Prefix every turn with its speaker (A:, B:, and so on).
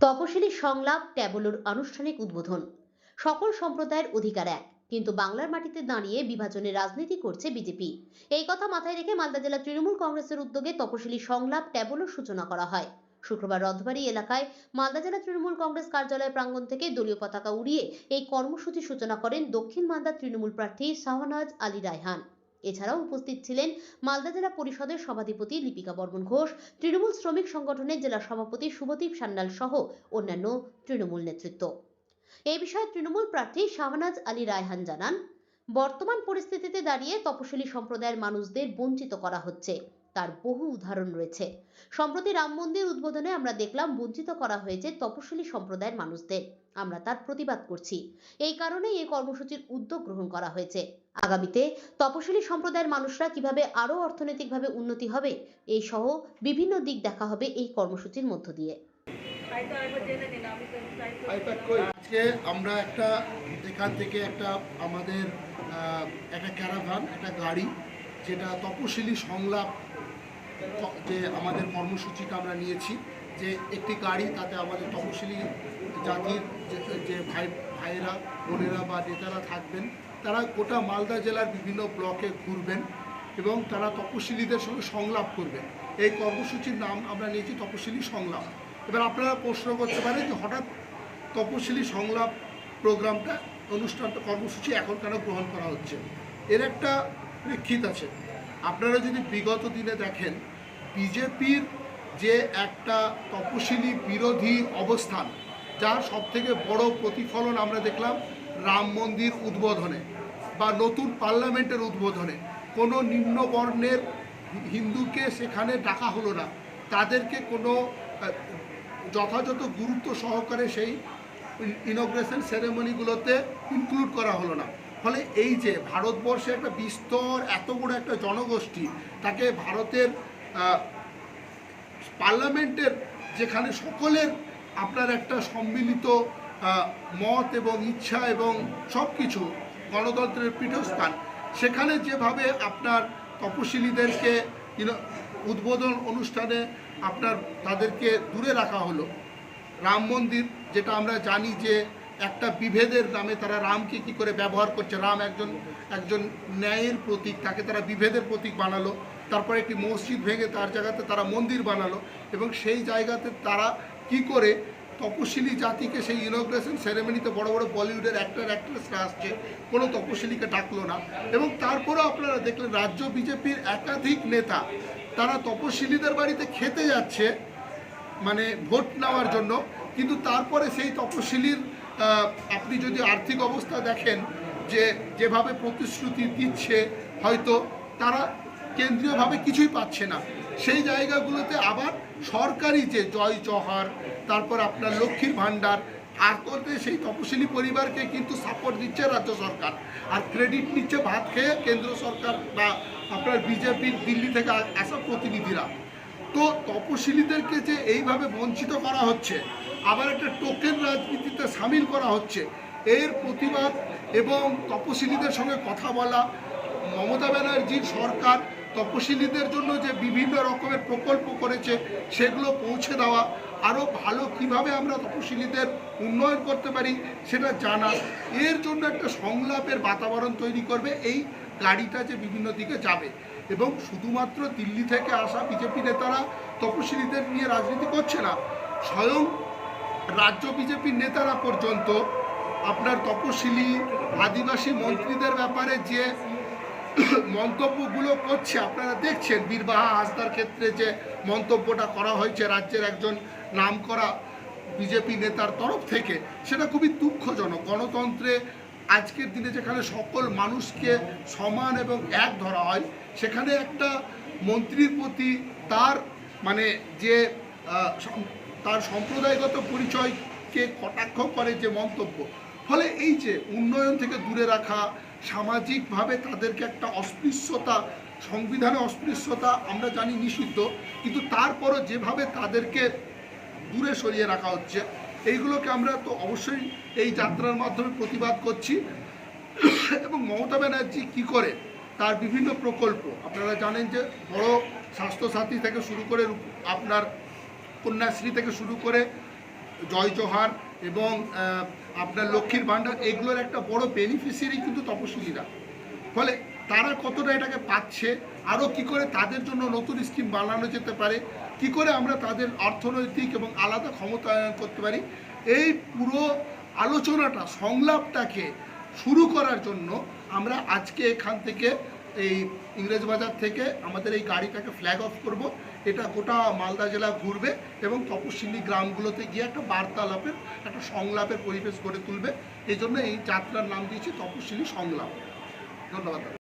A: তপশিলি সংলাপ ট্যাবলোর আনুষ্ঠানিক উদ্বোধন। সকল সম্প্রদায়ের অধিকার এক, কিন্তু বাংলার মাটিতে দাঁড়িয়ে বিভাজনের রাজনীতি করছে বিজেপি। এই কথা মাথায় রেখে মালদা জেলা তৃণমূল কংগ্রেসের উদ্যোগে তপশিলি সংলাপ ট্যাবলোর সূচনা করা হয়। শুক্রবার রথবাড়ি এলাকায় মালদা জেলা তৃণমূল কংগ্রেস কার্যালয় প্রাঙ্গণ থেকে দলীয় পতাকা উড়িয়ে এই কর্মসূচির সূচনা করেন দক্ষিণ মালদা তৃণমূল প্রার্থী শাহনাজ আলী রায়হান। এছাড়াও উপস্থিত ছিলেন মালদা জেলা পরিষদের সভাধিপতি লিপিকা বর্মন ঘোষ, তৃণমূল শ্রমিক সংগঠনের জেলা সভাপতি শুভদীপ সান্যাল সহ অন্যান্য তৃণমূল নেতৃত্ব। এই বিষয়ে তৃণমূল প্রার্থী শাহনাজ আলী রায়হান জানান, বর্তমান পরিস্থিতিতে দাঁড়িয়ে তপশিলি সম্প্রদায়ের মানুষদের বঞ্চিত করা হচ্ছে, তার বহু উদাহরণ রয়েছে। সম্প্রতি রাম মন্দির উদ্বোধনে আমরা দেখলাম বঞ্চিত করা হয়েছে তপশিলি সম্প্রদায়ের মানুষদের। আমরা তার প্রতিবাদ করছি। এই কারণেই এই কর্মসূচির উদ্যোগ গ্রহণ করা হয়েছে। আগামীতে তপশিলি সম্প্রদায়ের মানুষরা কিভাবে আরো অর্থনৈতিকভাবে উন্নতি হবে, এই সহ বিভিন্ন দিক দেখা হবে এই কর্মসূচির মধ্য দিয়ে।
B: আজকে আমরা এখান থেকে আমাদের একটা ক্যারাভান, একটা গাড়ি, যেটা তপশিলি সংলাপ যে আমাদের কর্মসূচিটা আমরা নিয়েছি, যে একটি গাড়ি, তাতে আমাদের তপশিলি জাতির যে ভাইয়েরা, বোনেরা বা নেতারা থাকবেন, তারা গোটা মালদা জেলার বিভিন্ন ব্লকে ঘুরবেন এবং তারা তপশিলিদের সঙ্গে সংলাপ করবেন। এই কর্মসূচির নাম আমরা নিয়েছি তপশিলি সংলাপ। এবার আপনারা প্রশ্ন করতে পারেন যে হঠাৎ তপশিলি সংলাপ প্রোগ্রামটা, অনুষ্ঠানটা, কর্মসূচি এখন কেন গ্রহণ করা হচ্ছে? এর একটা প্রেক্ষিত আছে। আপনারা যদি বিগত দিনে দেখেন, বিজেপির যে একটা তপশিলি বিরোধী অবস্থান, যার সবথেকে বড় প্রতিফলন আমরা দেখলাম রাম মন্দির উদ্বোধনে বা নতুন পার্লামেন্টের উদ্বোধনে। কোনো নিম্নবর্ণের হিন্দুকে সেখানে ডাকা হলো না, তাদেরকে কোনো যথাযথ গুরুত্ব সহকারে সেই ইনগ্রেশন সেরেমনিগুলোতে ইনক্লুড করা হলো না। ফলে এই যে ভারতবর্ষে একটা বিস্তর এত বড় একটা জনগোষ্ঠী, তাকে ভারতের পার্লামেন্টের, যেখানে সকলের আপনার একটা সম্মিলিত মত এবং ইচ্ছা এবং সব কিছু, গণতন্ত্রের পীঠস্থান, সেখানে যেভাবে আপনার তপশিলিদেরকে উদ্বোধন অনুষ্ঠানে তাদেরকে দূরে রাখা হলো। রাম মন্দির, যেটা আমরা জানি যে একটা বিভেদের নামে তারা রামকে কি করে ব্যবহার করছে, রাম একজন ন্যায়ের প্রতীক, তাকে তারা বিভেদের প্রতীক বানালো। তারপরে একটি মসজিদ ভেঙে তার জায়গাতে তারা মন্দির বানালো, এবং সেই জায়গাতে তারা কি করে তপশিলি জাতিকে সেই ইনগ্রেশন সেরেমনিতে বড় বড় বলিউডের অ্যাক্ট্রেসরা আসছে, কোনো তপশিলিকে ডাকলো না। এবং তারপরেও আপনারা দেখলেন রাজ্য বিজেপির একাধিক নেতা তারা তপশিলিদের বাড়িতে খেতে যাচ্ছে, মানে ভোট নেওয়ার জন্য, কিন্তু তারপরে সেই তপশিলির আপনি যদি আর্থিক অবস্থা দেখেন, যেভাবে প্রতিশ্রুতি দিচ্ছে, হয়তো তারা কেন্দ্রীয়ভাবে কিছুই পাচ্ছে না। সেই জায়গাগুলোতে আবার সরকারি যে জয় জওহর, তারপর আপনার লক্ষ্মীর ভাণ্ডার, আর করতে সেই তপশিলি পরিবারকে কিন্তু সাপোর্ট দিচ্ছে রাজ্য সরকার, আর ক্রেডিট নিচ্ছে ভাত খেয়ে কেন্দ্র সরকার বা আপনার বিজেপির দিল্লি থেকে আসা প্রতিনিধিরা। তো তপশিলিদেরকে যে এইভাবে বঞ্চিত করা হচ্ছে, আবার একটা টোকেন রাজনীতিতে সামিল করা হচ্ছে, এর প্রতিবাদ এবং তপশিলিদের সঙ্গে কথা বলা। মমতা ব্যানার্জির সরকার তপশিলিদের জন্য যে বিভিন্ন রকমের প্রকল্প করেছে, সেগুলো পৌঁছে দেওয়া, আরও ভালো কিভাবে আমরা তপশিলিদের উন্নয়ন করতে পারি সেটা জানা, এর জন্য একটা সংলাপের বাতাবরণ তৈরি করবে এই গাড়িটা, যে বিভিন্ন দিকে যাবে। এবং শুধুমাত্র দিল্লি থেকে আসা বিজেপি নেতারা তপশিলিদের নিয়ে রাজনীতি করছে না, স্বয়ং রাজ্য বিজেপির নেতারা পর্যন্ত আপনার তপশিলি আদিবাসী মন্ত্রীদের ব্যাপারে যে মন্তব্যগুলো করছে আপনারা দেখছেন। বীরবাহা হাসদার ক্ষেত্রে যে মন্তব্যটা করা হয়েছে রাজ্যের একজন নামকরা বিজেপি নেতার তরফ থেকে, সেটা খুবই দুঃখজনক। গণতন্ত্রে আজকের দিনে যেখানে সকল মানুষকে সমান এবং এক ধরা হয়, সেখানে একটা মন্ত্রীর প্রতি তার যে তার সম্প্রদায়গত পরিচয়কে কটাক্ষ করে যে মন্তব্য, ফলে এই যে উন্নয়ন থেকে দূরে রাখা, সামাজিকভাবে তাদেরকে একটা অস্পৃশ্যতা, সংবিধানে অস্পৃশ্যতা আমরা জানি নিষিদ্ধ, কিন্তু তারপরও যেভাবে তাদেরকে দূরে সরিয়ে রাখা হচ্ছে, এইগুলোকে আমরা তো অবশ্যই এই যাত্রার মাধ্যমে প্রতিবাদ করছি। এবং মমতা ব্যানার্জি কী করে তার বিভিন্ন প্রকল্প, আপনারা জানেন যে বড় স্বাস্থ্যসাথী থেকে শুরু করে আপনার কন্যাশ্রী থেকে শুরু করে জয় জোহার এবং আপনার লক্ষ্মীর ভাণ্ডার এগুলোর একটা বড় বেনিফিশিয়ারি কিন্তু তপশিলীরা। ফলে তারা কতটা এটাকে পাচ্ছে, আরও কি করে তাদের জন্য নতুন স্কিম বানানো যেতে পারে, কি করে আমরা তাদের অর্থনৈতিক এবং আলাদা ক্ষমতায়ন করতে পারি, এই পুরো আলোচনাটা সংলাপটাকে শুরু করার জন্য আমরা আজকে এখান থেকে এই ইংরেজবাজার থেকে আমাদের এই গাড়িটাকে ফ্ল্যাগ অফ করব। এটা গোটা মালদা জেলা ঘুরবে এবং তপশিলি গ্রামগুলোতে গিয়ে একটা বার্তালাপের একটা সংলাপের পরিবেশ গড়ে তুলবে। এই জন্য এই যাত্রার নাম দিয়েছি তপশিলি সংলাপ। ধন্যবাদ।